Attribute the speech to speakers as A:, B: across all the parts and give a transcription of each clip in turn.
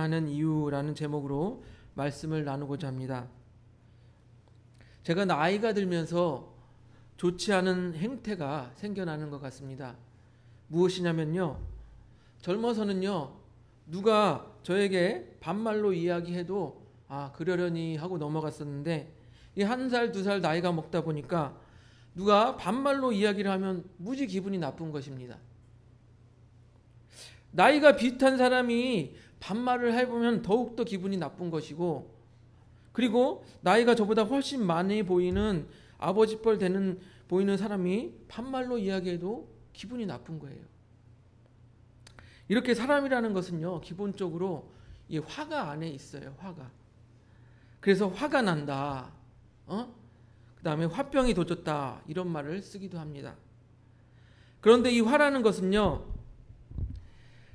A: 이해하는 이유라는 제목으로 말씀을 나누고자 합니다. 제가 나이가 들면서 좋지 않은 행태가 생겨나는 것 같습니다. 무엇이냐면요, 젊어서는요, 누가 저에게 반말로 이야기해도 그러려니 하고 넘어갔었는데, 이 1살, 2살 나이가 먹다 보니까 누가 반말로 이야기를 하면 무지 기분이 나쁜 것입니다. 나이가 비슷한 사람이 반말을 해보면 더욱더 기분이 나쁜 것이고, 그리고 나이가 저보다 훨씬 많이 보이는 아버지뻘 보이는 사람이 반말로 이야기해도 기분이 나쁜 거예요. 이렇게 사람이라는 것은요, 기본적으로 이 화가 안에 있어요. 화가. 그래서 화가 난다, 그 다음에 화병이 도졌다, 이런 말을 쓰기도 합니다. 그런데 이 화라는 것은요,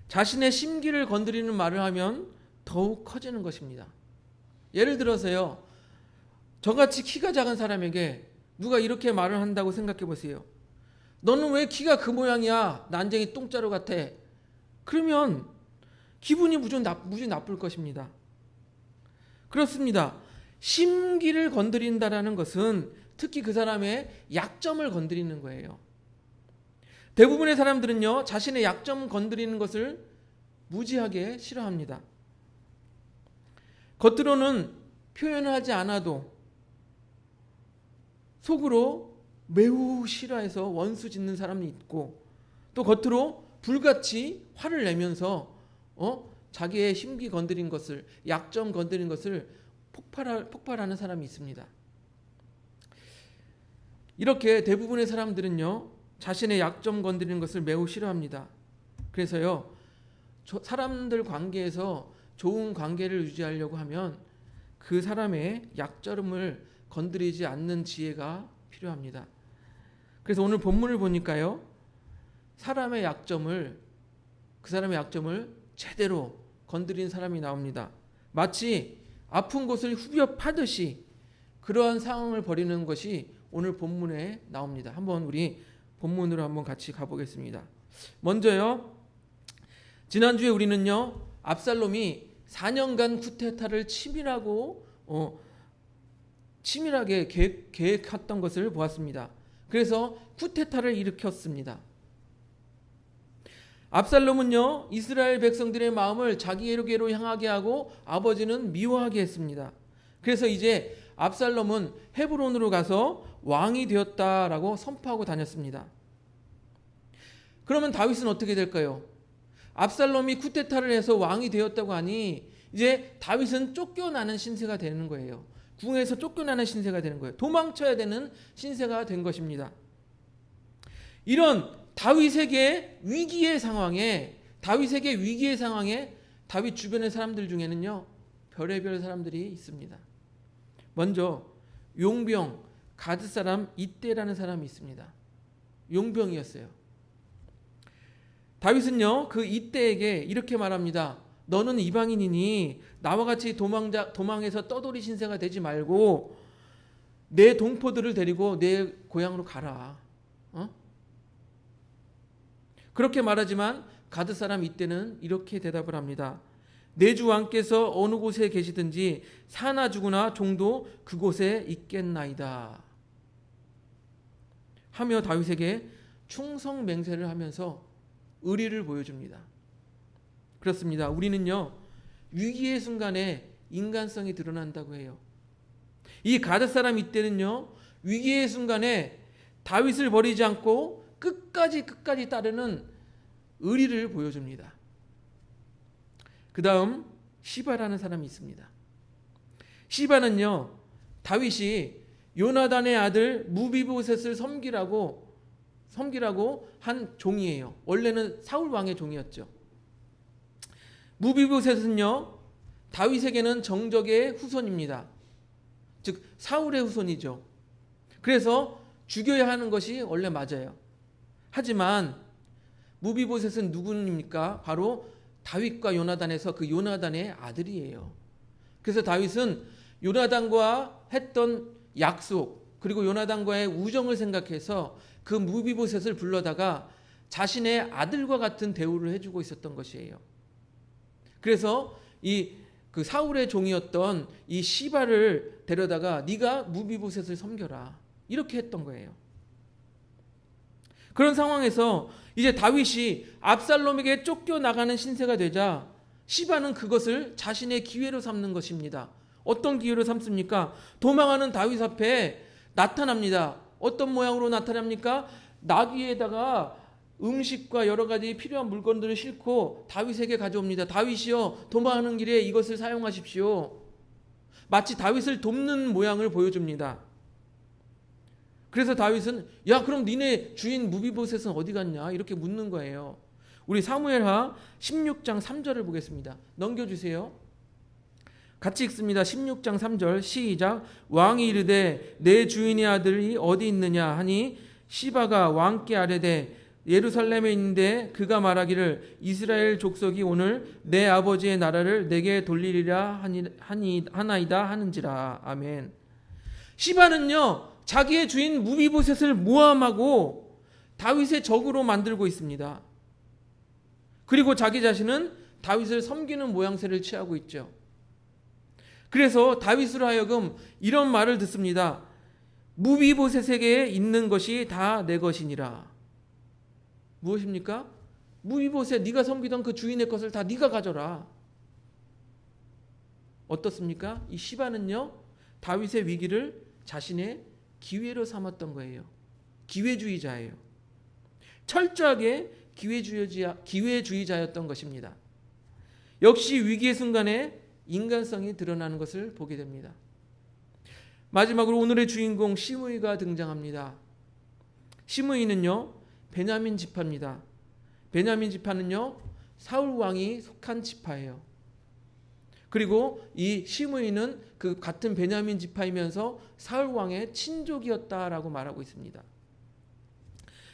A: 자신의 심기를 건드리는 말을 하면 더욱 커지는 것입니다. 예를 들어서요, 저같이 키가 작은 사람에게 누가 이렇게 말을 한다고 생각해 보세요. 너는 왜 키가 그 모양이야? 난쟁이 똥자루 같아. 그러면 기분이 무지 나쁠 것입니다. 그렇습니다. 심기를 건드린다라는 것은 특히 그 사람의 약점을 건드리는 거예요. 대부분의 사람들은요, 자신의 약점 건드리는 것을 무지하게 싫어합니다. 겉으로는 표현을 하지 않아도 속으로 매우 싫어해서 원수 짓는 사람이 있고, 또 겉으로 불같이 화를 내면서 자기의 심기 건드린 것을, 약점 건드린 것을 폭발하는 사람이 있습니다. 이렇게 대부분의 사람들은요, 자신의 약점 건드리는 것을 매우 싫어합니다. 그래서요, 사람들 관계에서 좋은 관계를 유지하려고 하면 그 사람의 약점을 건드리지 않는 지혜가 필요합니다. 그래서 오늘 본문을 보니까요, 그 사람의 약점을 제대로 건드린 사람이 나옵니다. 마치 아픈 곳을 후벼 파듯이 그러한 상황을 벌이는 것이 오늘 본문에 나옵니다. 한번 우리 본문으로 한번 같이 가보겠습니다. 먼저요, 지난주에 우리는요, 압살롬이 4년간 쿠데타를 치밀하게 계획했던 것을 보았습니다. 그래서 쿠데타를 일으켰습니다. 압살롬은요, 이스라엘 백성들의 마음을 자기에게로 향하게 하고 아버지는 미워하게 했습니다. 그래서 이제 압살롬은 헤브론으로 가서 왕이 되었다라고 선포하고 다녔습니다. 그러면 다윗은 어떻게 될까요? 압살롬이 쿠데타를 해서 왕이 되었다고 하니 이제 다윗은 쫓겨나는 신세가 되는 거예요. 궁에서 쫓겨나는 신세가 되는 거예요. 도망쳐야 되는 신세가 된 것입니다. 이런 다윗에게 위기의 상황에 다윗 주변의 사람들 중에는요, 별의별 사람들이 있습니다. 먼저 용병 가드 사람 이떼라는 사람이 있습니다. 용병이었어요. 다윗은요, 그 이떼에게 이렇게 말합니다. 너는 이방인이니 나와 같이 도망해서 떠돌이 신세가 되지 말고 내 동포들을 데리고 내 고향으로 가라. 그렇게 말하지만 가드 사람 이떼는 이렇게 대답을 합니다. 내 주 왕께서 어느 곳에 계시든지 사나 죽으나 종도 그곳에 있겠나이다 하며 다윗에게 충성 맹세를 하면서 의리를 보여줍니다. 그렇습니다. 우리는요, 위기의 순간에 인간성이 드러난다고 해요. 이 가드 사람 이때는요, 위기의 순간에 다윗을 버리지 않고 끝까지 따르는 의리를 보여줍니다. 그 다음 시바라는 사람이 있습니다. 시바는요, 다윗이 요나단의 아들 무비보셋을 섬기라고 한 종이에요. 원래는 사울 왕의 종이었죠. 무비보셋은요, 다윗에게는 정적의 후손입니다. 즉 사울의 후손이죠. 그래서 죽여야 하는 것이 원래 맞아요. 하지만 무비보셋은 누구입니까? 바로 다윗과 요나단에서 그 요나단의 아들이에요. 그래서 다윗은 요나단과 했던 약속, 그리고 요나단과의 우정을 생각해서 그 무비보셋을 불러다가 자신의 아들과 같은 대우를 해주고 있었던 것이에요. 그래서 이 그 사울의 종이었던 이 시바를 데려다가 네가 무비보셋을 섬겨라, 이렇게 했던 거예요. 그런 상황에서 이제 다윗이 압살롬에게 쫓겨나가는 신세가 되자 시바는 그것을 자신의 기회로 삼는 것입니다. 어떤 기회로 삼습니까? 도망하는 다윗 앞에 나타납니다. 어떤 모양으로 나타납니까? 나귀에다가 음식과 여러 가지 필요한 물건들을 싣고 다윗에게 가져옵니다. 다윗이여, 도망하는 길에 이것을 사용하십시오. 마치 다윗을 돕는 모양을 보여줍니다. 그래서 다윗은 야, 그럼 니네 주인 무비보셋은 어디 갔냐? 이렇게 묻는 거예요. 우리 사무엘하 16장 3절을 보겠습니다. 넘겨주세요. 같이 읽습니다. 16장 3절 시작. 왕이 이르되 내 주인의 아들이 어디 있느냐 하니 시바가 왕께 아뢰되 예루살렘에 있는데 그가 말하기를 이스라엘 족속이 오늘 내 아버지의 나라를 내게 돌리리라 하나이다 하는지라. 아멘. 시바는요, 자기의 주인 무비보셋을 모함하고 다윗의 적으로 만들고 있습니다. 그리고 자기 자신은 다윗을 섬기는 모양새를 취하고 있죠. 그래서 다윗으로 하여금 이런 말을 듣습니다. 무비보셋에게 있는 것이 다 내 것이니라. 무엇입니까? 무비보셋, 네가 섬기던 그 주인의 것을 다 네가 가져라. 어떻습니까? 이 시바는요, 다윗의 위기를 자신의 기회로 삼았던 거예요. 기회주의자예요. 철저하게 기회주의자였던 것입니다. 역시 위기의 순간에 인간성이 드러나는 것을 보게 됩니다. 마지막으로 오늘의 주인공 시므이가 등장합니다. 시므이는요, 베냐민 지파입니다. 베냐민 지파는요, 사울 왕이 속한 지파예요. 그리고 이 시므이는 그 같은 베냐민 지파이면서 사울 왕의 친족이었다라고 말하고 있습니다.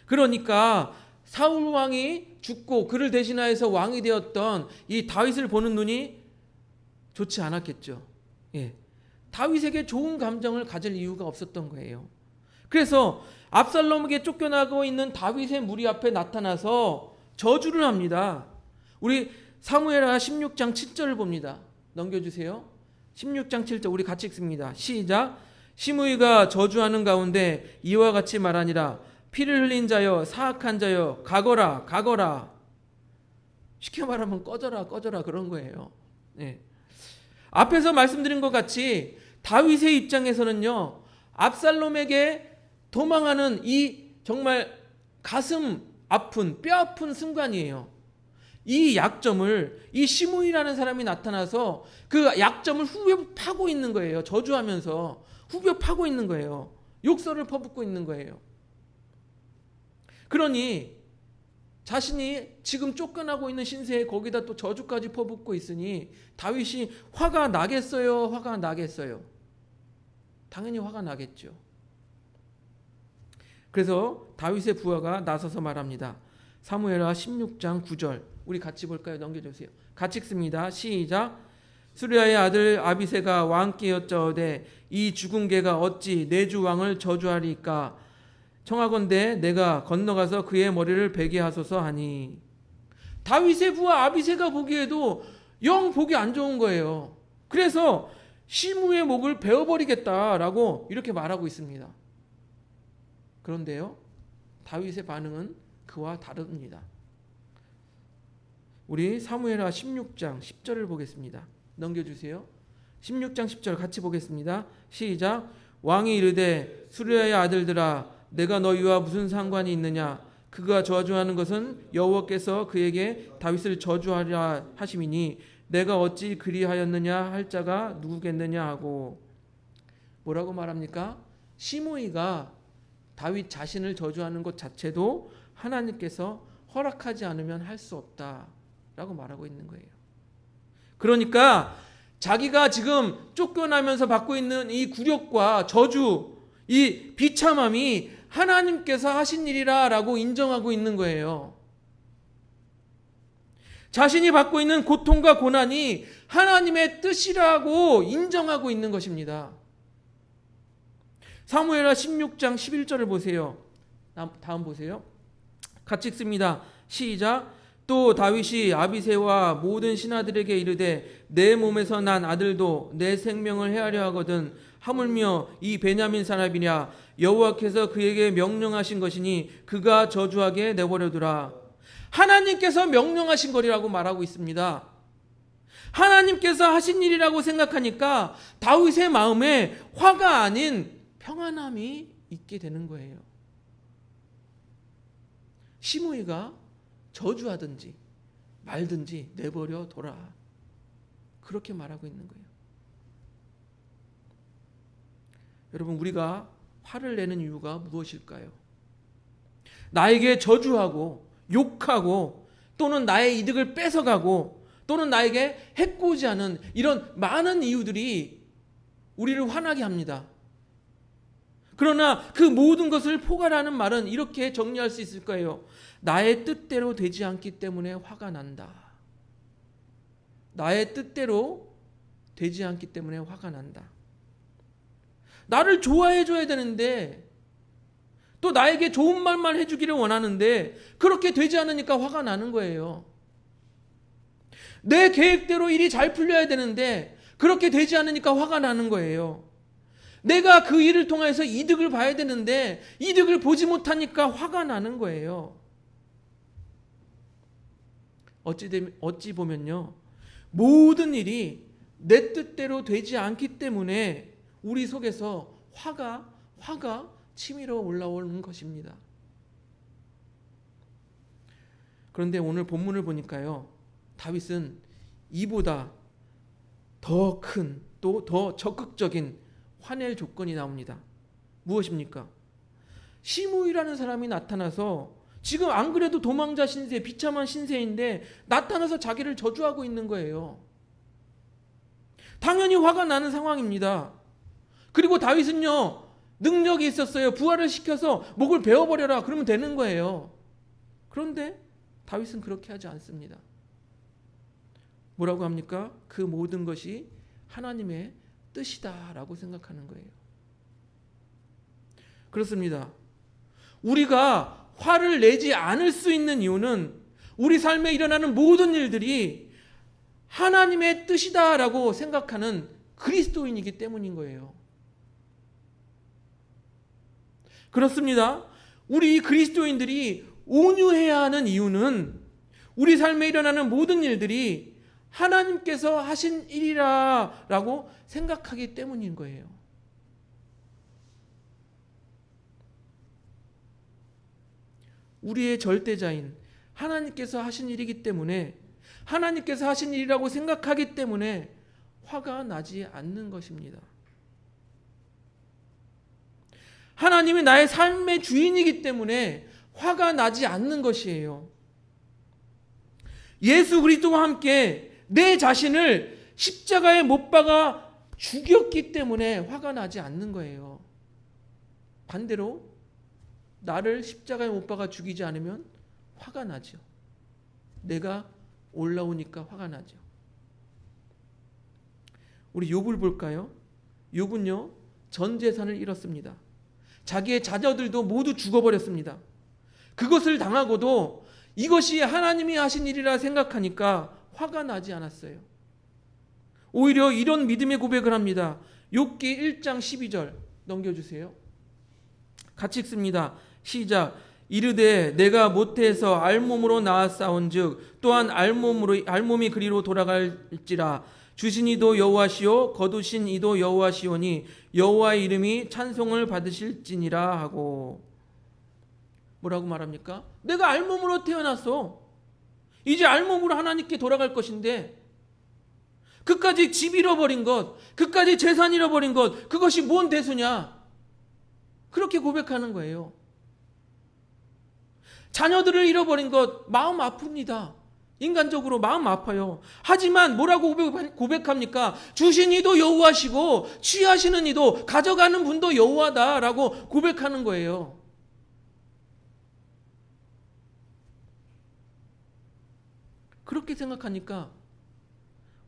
A: 그러니까 사울 왕이 죽고 그를 대신하여서 왕이 되었던 이 다윗을 보는 눈이 좋지 않았겠죠. 예. 다윗에게 좋은 감정을 가질 이유가 없었던 거예요. 그래서 압살롬에게 쫓겨나고 있는 다윗의 무리 앞에 나타나서 저주를 합니다. 우리 사무엘하 16장 7절을 봅니다. 넘겨주세요. 16장 7절 우리 같이 읽습니다. 시작. 시므이가 저주하는 가운데 이와 같이 말하니라. 피를 흘린 자여, 사악한 자여, 가거라 가거라. 쉽게 말하면 꺼져라 꺼져라 그런 거예요. 네. 앞에서 말씀드린 것 같이 다윗의 입장에서는요, 압살롬에게 도망하는 이 정말 가슴 아픈 뼈 아픈 순간이에요. 이 약점을 이 시므이라는 사람이 나타나서 그 약점을 후벼 파고 있는 거예요. 저주하면서 후벼 파고 있는 거예요. 욕설을 퍼붓고 있는 거예요. 그러니 자신이 지금 쫓겨나고 있는 신세에 거기다 또 저주까지 퍼붓고 있으니 다윗이 화가 나겠어요? 화가 나겠어요? 당연히 화가 나겠죠. 그래서 다윗의 부하가 나서서 말합니다. 사무엘하 16장 9절 우리 같이 볼까요? 넘겨주세요. 같이 읽습니다. 시작. 수리아의 아들 아비새가 왕께 여짜오되 이 죽은 개가 어찌 내 주 왕을 저주하리까? 청하건대 내가 건너가서 그의 머리를 베게 하소서 하니. 다윗의 부하 아비새가 보기에도 영 보기 안 좋은 거예요. 그래서 시므의 목을 베어버리겠다라고 이렇게 말하고 있습니다. 그런데요, 다윗의 반응은 그와 다릅니다. 우리 사무엘하 16장 10절을 보겠습니다. 넘겨주세요. 16장 10절 같이 보겠습니다. 시작. 왕이 이르되 수리아의 아들들아 내가 너희와 무슨 상관이 있느냐? 그가 저주하는 것은 여호와께서 그에게 다윗을 저주하려 하심이니 내가 어찌 그리하였느냐 할 자가 누구겠느냐 하고. 뭐라고 말합니까? 시므이가 다윗 자신을 저주하는 것 자체도 하나님께서 허락하지 않으면 할 수 없다라고 말하고 있는 거예요. 그러니까 자기가 지금 쫓겨나면서 받고 있는 이 굴욕과 저주, 이 비참함이 하나님께서 하신 일이라고 인정하고 있는 거예요. 자신이 받고 있는 고통과 고난이 하나님의 뜻이라고 인정하고 있는 것입니다. 사무엘하 16장 11절을 보세요. 다음 보세요. 같이 읽습니다. 시작. 또 다윗이 아비새와 모든 신하들에게 이르되 내 몸에서 난 아들도 내 생명을 해하려 하거든 하물며 이 베냐민 사람이냐 여호와께서 그에게 명령하신 것이니 그가 저주하게 내버려두라. 하나님께서 명령하신 거리라고 말하고 있습니다. 하나님께서 하신 일이라고 생각하니까 다윗의 마음에 화가 아닌 평안함이 있게 되는 거예요. 시므이가 저주하든지 말든지 내버려 둬라, 그렇게 말하고 있는 거예요. 여러분, 우리가 화를 내는 이유가 무엇일까요? 나에게 저주하고 욕하고 또는 나의 이득을 뺏어가고 또는 나에게 해코지하는 이런 많은 이유들이 우리를 화나게 합니다. 그러나 그 모든 것을 포괄하는 말은 이렇게 정리할 수 있을 거예요. 나의 뜻대로 되지 않기 때문에 화가 난다. 나의 뜻대로 되지 않기 때문에 화가 난다. 나를 좋아해 줘야 되는데 또 나에게 좋은 말만 해주기를 원하는데 그렇게 되지 않으니까 화가 나는 거예요. 내 계획대로 일이 잘 풀려야 되는데 그렇게 되지 않으니까 화가 나는 거예요. 내가 그 일을 통해서 이득을 봐야 되는데 이득을 보지 못하니까 화가 나는 거예요. 어찌 보면요, 모든 일이 내 뜻대로 되지 않기 때문에 우리 속에서 화가 치밀어 올라오는 것입니다. 그런데 오늘 본문을 보니까요, 다윗은 이보다 더 큰 또 더 적극적인 화낼 조건이 나옵니다. 무엇입니까? 시므이라는 사람이 나타나서 지금 안 그래도 도망자 신세, 비참한 신세인데 나타나서 자기를 저주하고 있는 거예요. 당연히 화가 나는 상황입니다. 그리고 다윗은요, 능력이 있었어요. 부활을 시켜서 목을 베어버려라, 그러면 되는 거예요. 그런데 다윗은 그렇게 하지 않습니다. 뭐라고 합니까? 그 모든 것이 하나님의 뜻이다라고 생각하는 거예요. 그렇습니다. 우리가 화를 내지 않을 수 있는 이유는 우리 삶에 일어나는 모든 일들이 하나님의 뜻이다라고 생각하는 그리스도인이기 때문인 거예요. 그렇습니다. 우리 그리스도인들이 온유해야 하는 이유는 우리 삶에 일어나는 모든 일들이 하나님께서 하신 일이라고 생각하기 때문인 거예요. 우리의 절대자인 하나님께서 하신 일이기 때문에, 하나님께서 하신 일이라고 생각하기 때문에 화가 나지 않는 것입니다. 하나님이 나의 삶의 주인이기 때문에 화가 나지 않는 것이에요. 예수 그리스도와 함께 내 자신을 십자가에 못 박아 죽였기 때문에 화가 나지 않는 거예요. 반대로 나를 십자가에 못 박아 죽이지 않으면 화가 나죠. 내가 올라오니까 화가 나죠. 우리 욥을 볼까요? 욥은요, 전 재산을 잃었습니다. 자기의 자녀들도 모두 죽어버렸습니다. 그것을 당하고도 이것이 하나님이 하신 일이라 생각하니까 화가 나지 않았어요. 오히려 이런 믿음의 고백을 합니다. 욥기 1장 12절 넘겨주세요. 같이 읽습니다. 시작. 이르되 내가 모태에서 알몸으로 나았사온즉 또한 알몸이 그리로 돌아갈지라. 주신 이도 여호와시오 거두신 이도 여호와시오니 여호와의 이름이 찬송을 받으실지니라 하고. 뭐라고 말합니까? 내가 알몸으로 태어났어. 이제 알몸으로 하나님께 돌아갈 것인데 그까지 집 잃어버린 것, 그까지 재산 잃어버린 것, 그것이 뭔 대수냐? 그렇게 고백하는 거예요. 자녀들을 잃어버린 것 마음 아픕니다. 인간적으로 마음 아파요. 하지만 뭐라고 고백합니까? 주신 이도 여호와시고 취하시는 이도 가져가는 분도 여호와다라고 고백하는 거예요. 그렇게 생각하니까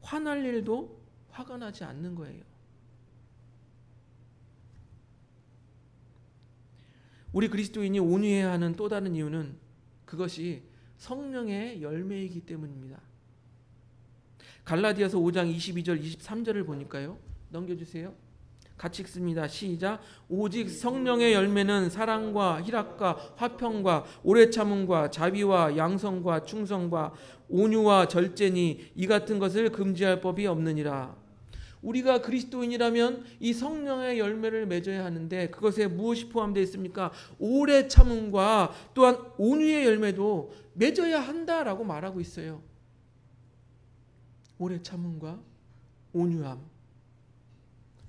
A: 화날 일도 화가 나지 않는 거예요. 우리 그리스도인이 온유해야 하는 또 다른 이유는 그것이 성령의 열매이기 때문입니다. 갈라디아서 5장 22절 23절을 보니까요. 넘겨주세요. 같이 읽습니다. 시작. 오직 성령의 열매는 사랑과 희락과 화평과 오래 참음과 자비와 양성과 충성과 온유와 절제니 이 같은 것을 금지할 법이 없느니라. 우리가 그리스도인이라면 이 성령의 열매를 맺어야 하는데 그것에 무엇이 포함되어 있습니까? 오래 참음과 또한 온유의 열매도 맺어야 한다라고 말하고 있어요. 오래 참음과 온유함.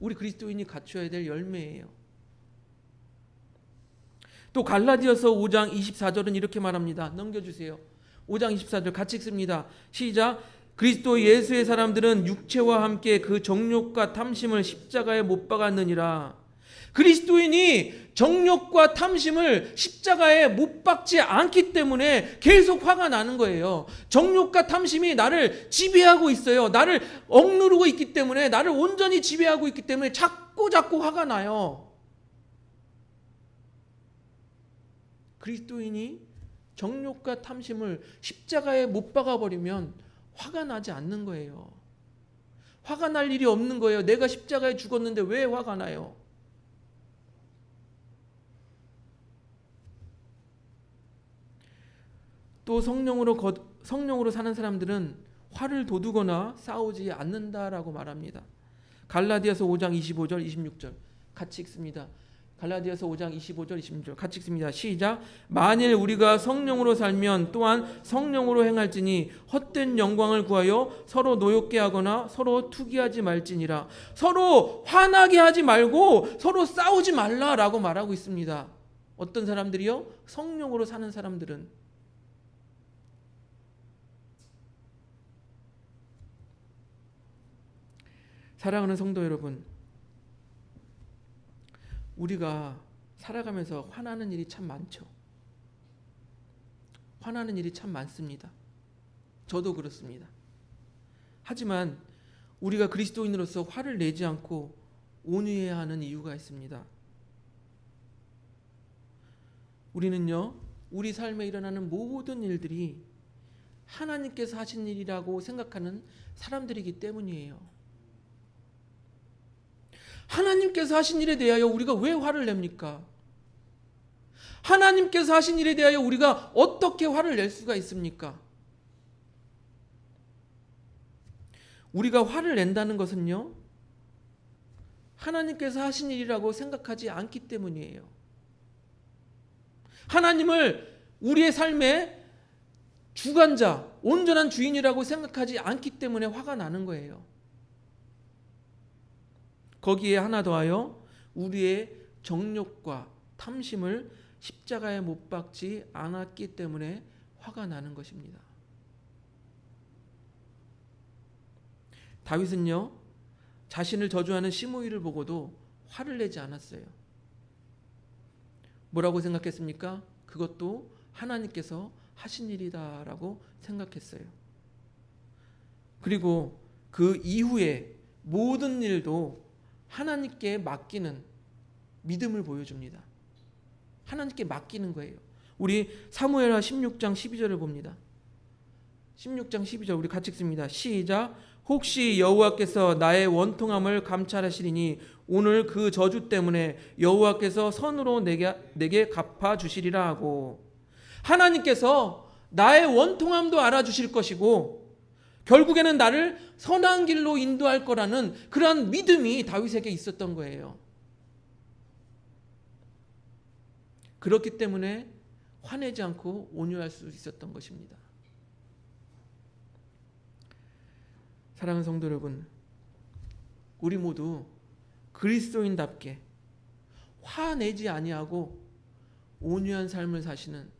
A: 우리 그리스도인이 갖춰야 될 열매예요. 또 갈라디아서 5장 24절은 이렇게 말합니다. 넘겨주세요. 5장 24절 같이 읽습니다. 시작. 그리스도 예수의 사람들은 육체와 함께 그 정욕과 탐심을 십자가에 못 박았느니라. 그리스도인이 정욕과 탐심을 십자가에 못 박지 않기 때문에 계속 화가 나는 거예요. 정욕과 탐심이 나를 지배하고 있어요. 나를 억누르고 있기 때문에, 나를 온전히 지배하고 있기 때문에 자꾸 화가 나요. 그리스도인이 정욕과 탐심을 십자가에 못 박아버리면 화가 나지 않는 거예요. 화가 날 일이 없는 거예요. 내가 십자가에 죽었는데 왜 화가 나요? 또 성령으로 사는 사람들은 화를 돋우거나 싸우지 않는다라고 말합니다. 갈라디아서 5장 25절 26절 같이 읽습니다. 갈라디아서 5장 25절 26절 같이 읽습니다. 시작. 만일 우리가 성령으로 살면 또한 성령으로 행할지니 헛된 영광을 구하여 서로 노엽게 하거나 서로 투기하지 말지니라. 서로 화나게 하지 말고 서로 싸우지 말라라고 말하고 있습니다. 어떤 사람들이요? 성령으로 사는 사람들은. 사랑하는 성도 여러분, 우리가 살아가면서 화나는 일이 참 많죠. 화나는 일이 참 많습니다. 저도 그렇습니다. 하지만 우리가 그리스도인으로서 화를 내지 않고 온유해야 하는 이유가 있습니다. 우리는요, 우리 삶에 일어나는 모든 일들이 하나님께서 하신 일이라고 생각하는 사람들이기 때문이에요. 하나님께서 하신 일에 대하여 우리가 왜 화를 냅니까? 하나님께서 하신 일에 대하여 우리가 어떻게 화를 낼 수가 있습니까? 우리가 화를 낸다는 것은요, 하나님께서 하신 일이라고 생각하지 않기 때문이에요. 하나님을 우리의 삶의 주관자, 온전한 주인이라고 생각하지 않기 때문에 화가 나는 거예요. 거기에 하나 더하여 우리의 정욕과 탐심을 십자가에 못 박지 않았기 때문에 화가 나는 것입니다. 다윗은요, 자신을 저주하는 시므이를 보고도 화를 내지 않았어요. 뭐라고 생각했습니까? 그것도 하나님께서 하신 일이다라고 생각했어요. 그리고 그 이후에 모든 일도 하나님께 맡기는 믿음을 보여줍니다. 하나님께 맡기는 거예요. 우리 사무엘하 16장 12절을 봅니다. 16장 12절 우리 같이 읽습니다. 시작. 혹시 여호와께서 나의 원통함을 감찰하시리니 오늘 그 저주 때문에 여호와께서 선으로 내게 갚아주시리라 하고, 하나님께서 나의 원통함도 알아주실 것이고 결국에는 나를 선한 길로 인도할 거라는 그러한 믿음이 다윗에게 있었던 거예요. 그렇기 때문에 화내지 않고 온유할 수 있었던 것입니다. 사랑하는 성도 여러분, 우리 모두 그리스도인답게 화내지 아니하고 온유한 삶을 사시는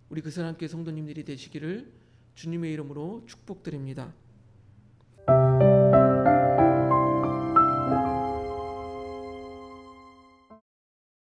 A: 우리 그 사람께 성도님들이 되시기를 주님의 이름으로 축복드립니다.